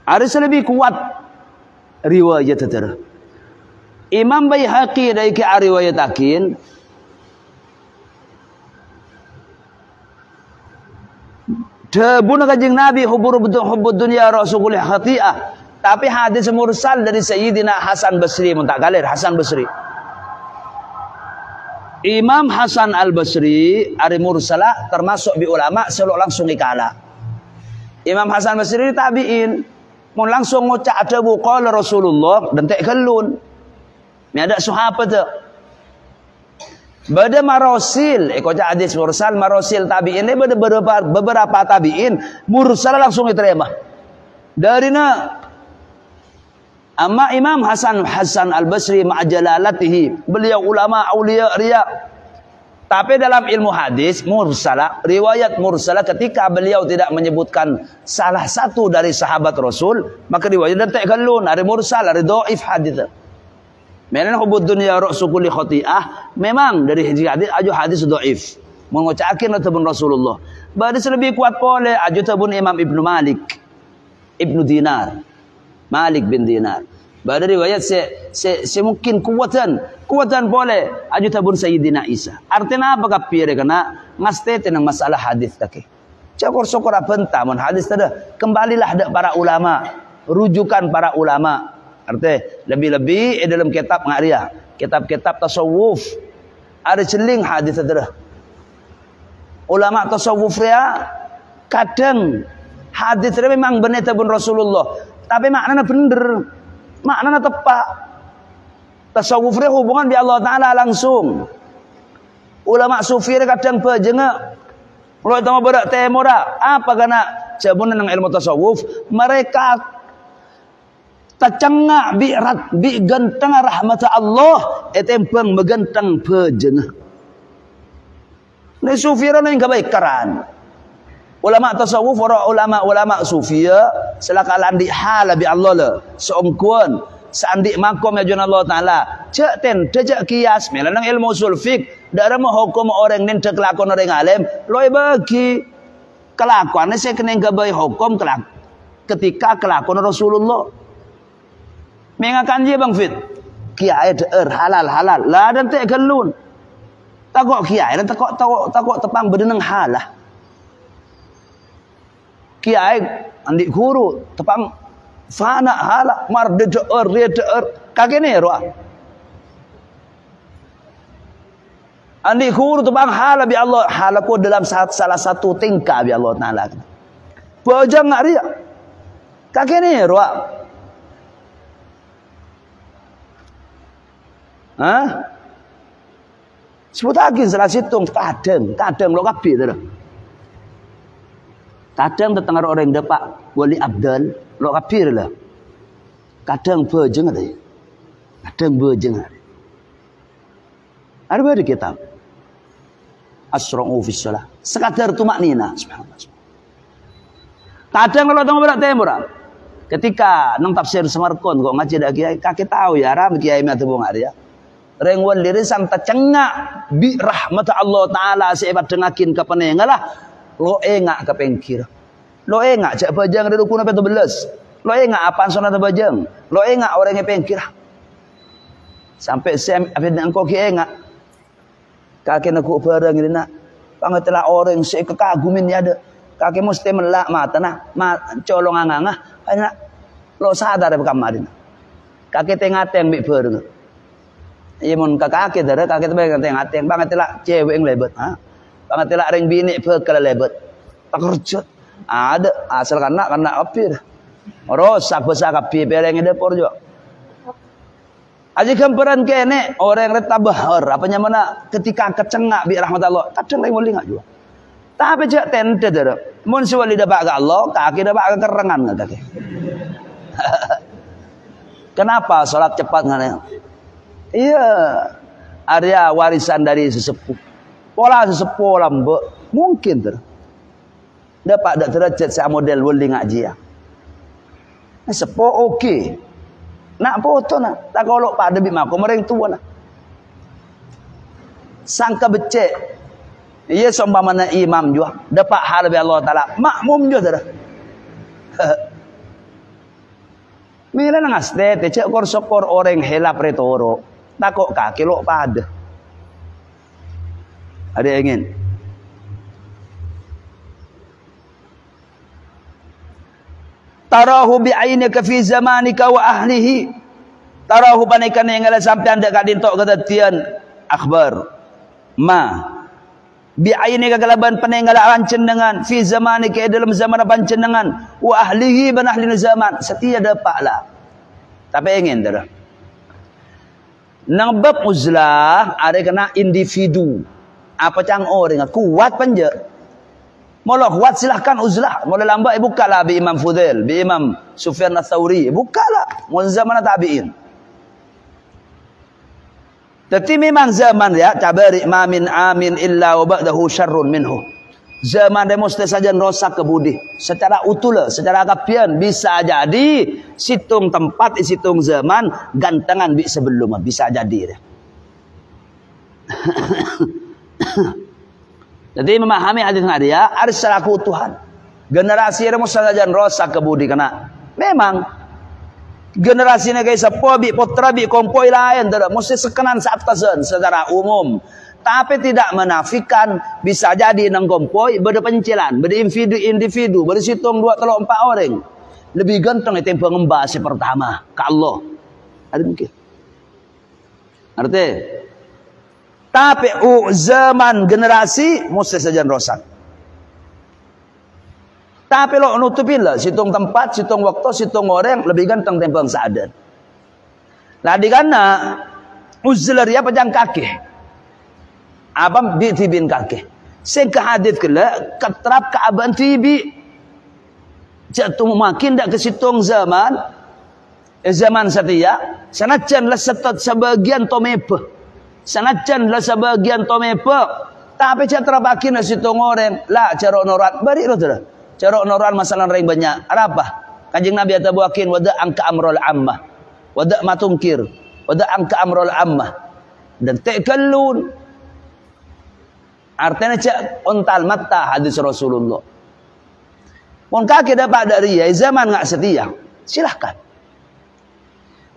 Ada lebih kuat riwayat itu. Imam Baihaqi dari ke riwayat akin. Jabuna Kanjeng Nabi hubbud dunya ra'su kulli khati'ah. Tapi hadis mursal dari Sayyidina Hasan Basri, muntakalir Hasan Basri. Imam Hasan Al-Basri ari mursalah termasuk bi ulama selalu langsung ikala. Imam Hasan Basri tabi'in mun langsung ngucap ada qala Rasulullah dan tak kelun. Ni ada sahabat tu. Bada marosil, kocak hadis mursal marosil tabi'in ni beberapa tabi'in mursal langsung diterima. Dari na amma Imam Hasan Al-Basri ma'jalalatihi, beliau ulama aulia riya. Tapi dalam ilmu hadis mursalah, riwayat mursalah ketika beliau tidak menyebutkan salah satu dari sahabat Rasul, maka riwayat dan tak kalun, ada mursal, ada dhaif hadis. Memang hubud dunya ra'su kulli khati'ah, memang dari hadis aju hadis dhaif. Mengucapkan tabun Rasulullah. Hadis lebih kuat boleh aju tabun Imam Ibnu Malik, Ibnu Dinar. Malik bin Dinar. Pada riwayat mungkin kuatan boleh aju tabun Sayyidina Isa. Artinya apa kapir karena ngaste tenang masalah hadis taki. Cakor-sokor apa entah mun hadis tadi kembalilah dak para ulama, rujukan para ulama. Artinya lebih-lebih dalam kitab ngaria, kitab-kitab tasawuf ada celing hadis tadi. Ulama tasawuf dia kadang hadis dia memang benar tabun Rasulullah. Tapi maknanya bener, maknanya tepat. Tasawuf dia hubungan di Allah Ta'ala langsung. Ulama sufi dia kadang berjengak. Kalau itu mau berak temora, apa karena jabunan dengan ilmu tasawuf, mereka tercengak bi genteng rahmat Allah, etempeng megenteng berjengak. Ini sufi dia yang kebaikan. Ulama tasawuf, ulama sufia selaka landi hala bi Allah la seongkuan seandik makom ya jun Allah Taala cek ten dejak kias melanang ilmu usul fiqh dak ada hukum orang nen kelakon orang alim loy bagi kelakuan saya kena gabai hukum ketika kelakon Rasulullah mengakan je bang fit kiai halal lah dan tak kelun takok kiai dan takok tepang bedeneng halah kiai andik guru tepang fana hala mar de kagene ro andik guru tepang hala bi Allah hala ko dalam salah satu tingkah bi Allah Taala bojang ngak ria kagene ro sebut lagi salah situng kadang lo kabeh tu. Kadang tetangga orang dapat wali abdal lo kafir lah. Kadang berjeng ada. Ada bejeng. Ada pada kitab. Asra'u fi shalah. Sekadar tumaknina. Subhanallah. Kadang kalau tengok berat temur. Ketika nang tafsir Samarkand kok ngaji dak kiai, kakek tahu ya ram kiai mata bong dia. Reng wan lirisan tacengak bi rahmat Allah taala sebat dengakin ka penengalah lo engak ka pengkir. Lo engak cak bajang ada rukun apa 17. Lo engak apaan sunat bajang. Lo engak orang yang pengkir. Sampai sem apa engkau ki engak. Kakek nak barang ini nak. Pangatlah orang saya kekagumin ya ada. Kakek mesti melak mata nah, colong angangah, anak lo sadar apa kemarin. Kakek teng-teng bik bareng. Iya mun kakek dara kakek teng teng banget lah cewek yang lebet, ha. Banget lah ring bini bekal lebet. Tak kerja. Ada asal karena apir. Rosak besar kapi pereng di dapur juga. Aji kamperan kene orang yang retabahar apanya mana ketika kecengak bi rahmat Allah, kadang lain wali ngak juga. Tapi jak tente dara. Mun suwali dapat ke Allah, kaki dapat ke kerengan enggak kaki. Kenapa salat cepat ngene? Iya. Area warisan dari sesepuh. Pola sesepuh lambe mungkin ter. Dapat dak derajat sa model wali ngaji ya. Sepuh okey. Nak foto nak. Tak kolok pada bi mako mereng tua nak. Sangka becek. Ia seumpamana imam juga dapat hal dari Allah Taala makmum juga dah. Mila nang aste te cek kor sokor orang helap retoro takok kaki lo pada. Ada yang ingin tarahu bi ainika fi zamanika wa ahlihi tarahu panikan yang ngala sampai anda kat dintok kedatian akhbar ma bi'aini kegelaban peninggalan cendengan fi zamani ke dalam zaman pancendengan wa ahlihi ban ahli zaman setia dapatlah tapi ingin dah nang bab uzlah ada kena individu apa cang orang kuat panja mula kuat silahkan uzlah mula lambat bukalah bi Imam Fudail bi Imam Sufyan Ats-Tsauri bukalah mun zaman tabi'in. Tapi memang zaman ya tabari ma min amin illa wa ba'dahu syarrun minhu. Zaman dia mesti saja rosak kebudi. Secara utuh, secara kapian bisa jadi situng tempat, situng zaman gantengan bi sebelum bisa jadi. Jadi memahami hadis dia harus secara keutuhan. Generasi dia mesti saja rosak kebudi karena memang generasi ni guys sepo bi putra bi kompoi lain tidak mesti sekenan seatasan secara umum tapi tidak menafikan bisa jadi nang kompoi berpencilan individu bersitung 2 3 4 orang lebih ganteng itu pengembas pertama ke Allah ada mungkin arti tapi zaman generasi mesti saja rosak. Tapi lo nutupin lah, situng tempat, situng waktu, situng orang lebih ganteng tempang seadan. Lah di kana uzlah dia pajang kaki. Abang bi tibin kaki. Sing hadis kala katrap ka aban tibi. Jatuh makin dak ke situng zaman setia, sanajan lah sebagian tomepe. Sanajan lah sebagian tomepe. Tapi catra bakin situng orang, lah cara norat bari ro dah. Cara noran masalah ring banyak. Apa? Kanjeng Nabi atabuakin wada angka amrul ammah. Wada matungkir. Wada angka amrul ammah. Dan tekalun. Artinya cak ontal mata hadis Rasulullah. Mun kaki dapat dari zaman ngak setia. Silahkan.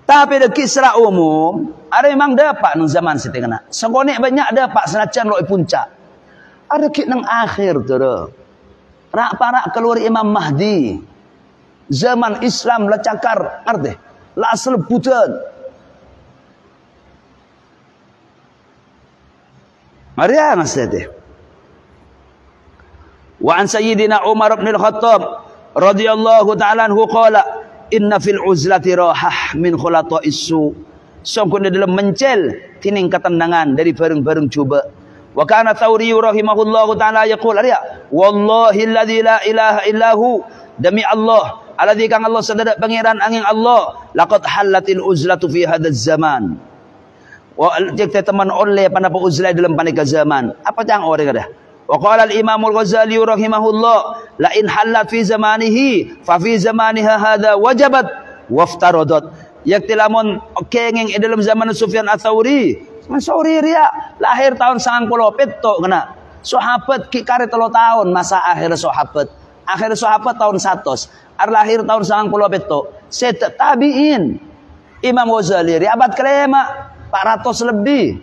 Tapi ada kisah umum. Ada memang dapat nang zaman setia kena. Sekonek banyak dapat senajan loi puncak. Ada kit nang akhir tu. Rak-parak keluar Imam Mahdi. Zaman Islam la cakar arti. La selebutan. Maria nasete. Wa an Sayyidina Umar bin Al-Khattab radhiyallahu ta'ala anhu qala inna fil uzlati rahah min khulata'is su. Sungguh dalam mencel tining ketenangan dari bareng-bareng coba. Wa kana Tsauri rahimahullahu taala yaqul wallahi alladzi la ilaha illahu demi Allah alladzi kang Allah sadada pangeran angin Allah laqad halatil uzlatu fi hadzal zaman. Wa jekte teman oleh panapa uzlah dalam panika zaman. Apa yang orang ada? Wa qala al-Imam al-Ghazali rahimahullah la in halat fi zamanihi fa fi zamaniha hadza wajabat waftaradat. Yakti lamun kenging dalam zaman Sufyan Ats-Tsauri. Tsauri ria lahir tahun 90 petok kena. Sahabat ki kare 3 tahun masa akhir sahabat. Akhir sahabat tahun 100. Ar lahir tahun 90 petok. Set tabi'in. Imam Ghazali ria abad kelima 400 lebih.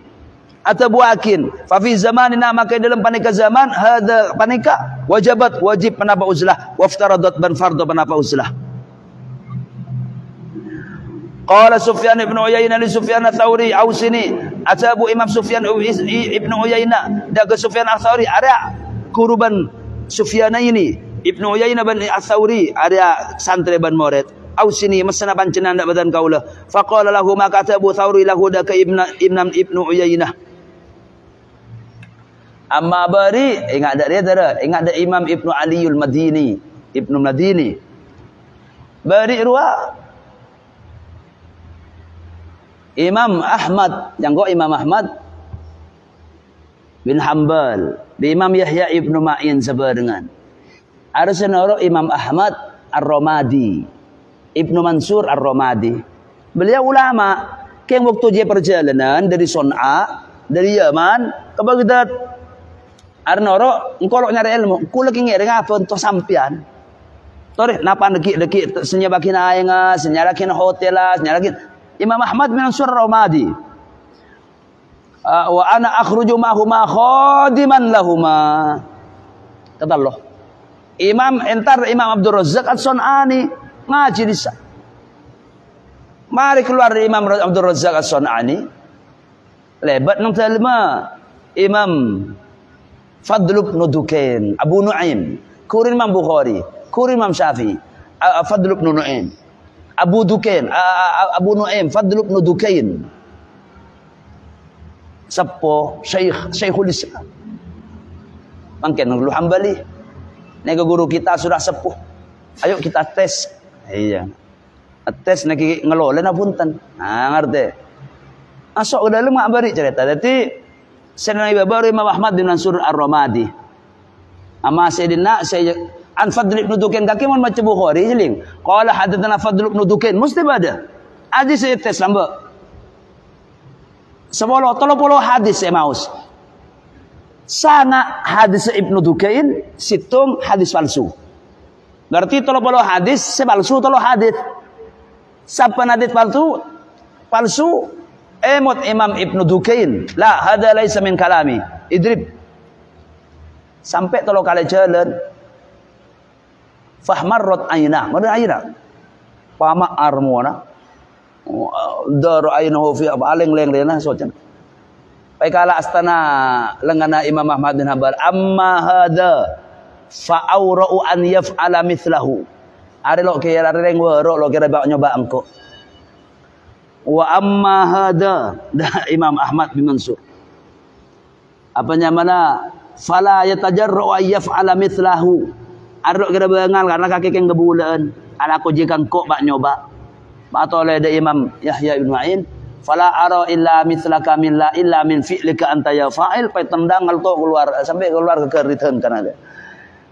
Atau buakin fa fi zamanina maka dalam panika zaman hada panika wajabat wajib penapa uzlah waftaradat ban fardhu penapa uzlah. Qala Sufyan ibn Uyainah li Sufyan Ats-Tsauri ausini atabu Imam Sufyan ibn Uyainah daga Sufyan Ats-Tsauri ada kurban Sufyanaini ibn Uyainah bin Ats-Tsauri ada santri ban murid ausini masana pancenan dak badan kaula faqala lahu ma katabu Tsauri lahu daga ibn Uyainah amma bari ingat dak dia tara ingat dak Imam Ibnu Aliul Madini Ibnu Madini bari ruwa Imam Ahmad yang kau Imam Ahmad bin Hanbal bi Imam Yahya Ibnu Ma'in sebarengan arsenoro Imam Ahmad Ar-Ramadi Ibnu Mansur Ar-Ramadi beliau ulama keng waktu dia perjalanan dari Son'a dari Yaman ke Baghdad arnoro engko nyari ilmu ku lagi ngere ngapa untuk sampean tore napa deki senyabakin ayenga senyarakin hotel lah senyarakin Imam Ahmad bin Mansur Ar-Ramadi wa ana akhruju ma'huma khadiman lahuma kata Allah Imam Abdul Razzaq As-Sun'ani ngaji di sana mari keluar dari Imam Abdul Razzaq As-Sun'ani lebat nang talma Imam Fadl ibn Dukain Abu Nu'aim kurin Imam Bukhari kurin Imam Syafi'i Fadl ibn Nu'aim Abu Dukain Abu Nu'aim Fadl ibn Dukain Sapo Syekhul Islam mungkin dulu Hambali nega guru kita sudah sepuh ayo kita tes iya tes nagi ngelola na punten ngerti asok ke dalam mak bari cerita dadi senang baru Imam Ahmad bin Mansur Ar-Ramadi ama sayyidina an Fadl ibn Dukain kaki mon baca Bukhari jeling qala hadatsana Fadl ibn Dukain mesti ada hadis saya tes lamba 30 hadis saya maus sana hadis Ibnu Dukain situng hadis palsu berarti 30 hadis sepalsu 30 hadis sapan hadis palsu emot Imam Ibnu Dukain la hada laisa min kalami idrib sampai 3 kali jalan fahmarrat aina mana aina pama armona dar ainahu fi aling-leng lena socan baikala astana lengana Imam Ahmad bin Hanbal amma hada fa aura'u an yaf'ala mithlahu are lo kira reng wero lo kira bak nyoba engko wa amma hada dah Imam Ahmad bin Mansur apanya mana fala yatajarru ay yaf'ala mithlahu arok kira bengal karena kaki keng gebulan ana ko jikan kok bak nyoba atau oleh Imam Yahya bin Ma'in fala ara illa mithlaka min la illa min fi'lika anta ya fa'il pai tendang ngal to keluar sampai keluar ke return kan ada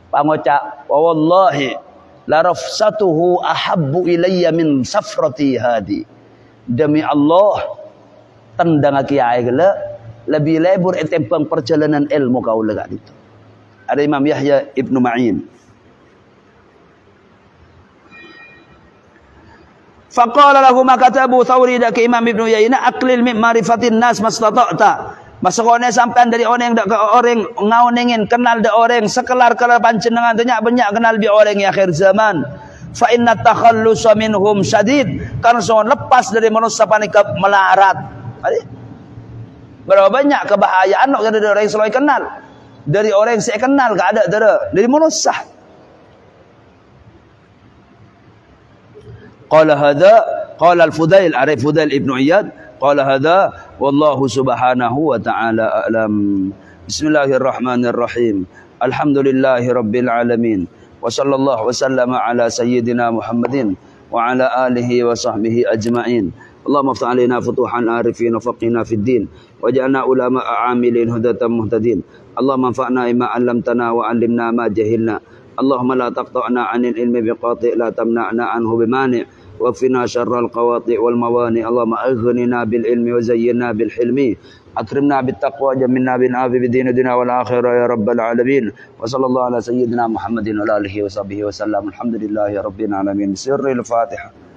pangoca wallahi la rafsatuhu ahabbu ilayya min safrati hadi demi Allah tendang kiai gele lebih lebur etempang perjalanan ilmu kau lega itu ada Imam Yahya Ibnu Ma'in faqala lahu ma katabu Tsauri dak Imam Ibnu Uyainah aqlil min marifatin nas mastata'ta masakone sampean dari orang dak orang ngaonengin kenal dak orang sekelar-kelar panjenengan banyak kenal bi orang yang akhir zaman fa inna takhallusa minhum syadid karena soal lepas dari manusia panika melarat berapa banyak kebahayaan dari orang yang selalu kenal dari orang yang saya kenal gak ada dari manusia qala hadza qala al-Fudail arif Fudail Ibnu Iyad qala hadza wallahu subhanahu wa ta'ala a'lam bismillahirrahmanirrahim alhamdulillahi rabbil alamin Wa sallallahu wa sallama ala sayyidina Muhammadin wa ala alihi wa sahbihi ajma'in. Allahumma aftah alaina futuhan arifin wa faqihna fid din waj'alna ulama'a amilin hudatan muhtadin. Allahumma anfa'na bima 'allamtana wa 'allimna ma jahilna. Allahumma la taqta'na 'anil ilmi biqati' la tamna'na anhu bimani' waqfina syarral qawati' wal mawani. Allahumma aghnina bil ilmi wa zayyinna bil hilmi akrimna bit taqwa jamilna bin afi bid dinina wal akhirah ya rabbal alamin. Wa sallallahu ala sayyidina Muhammadin wa alihi wa sahbihi wa sallam. Alhamdulillahi rabbil alamin. Sirril Fatihah.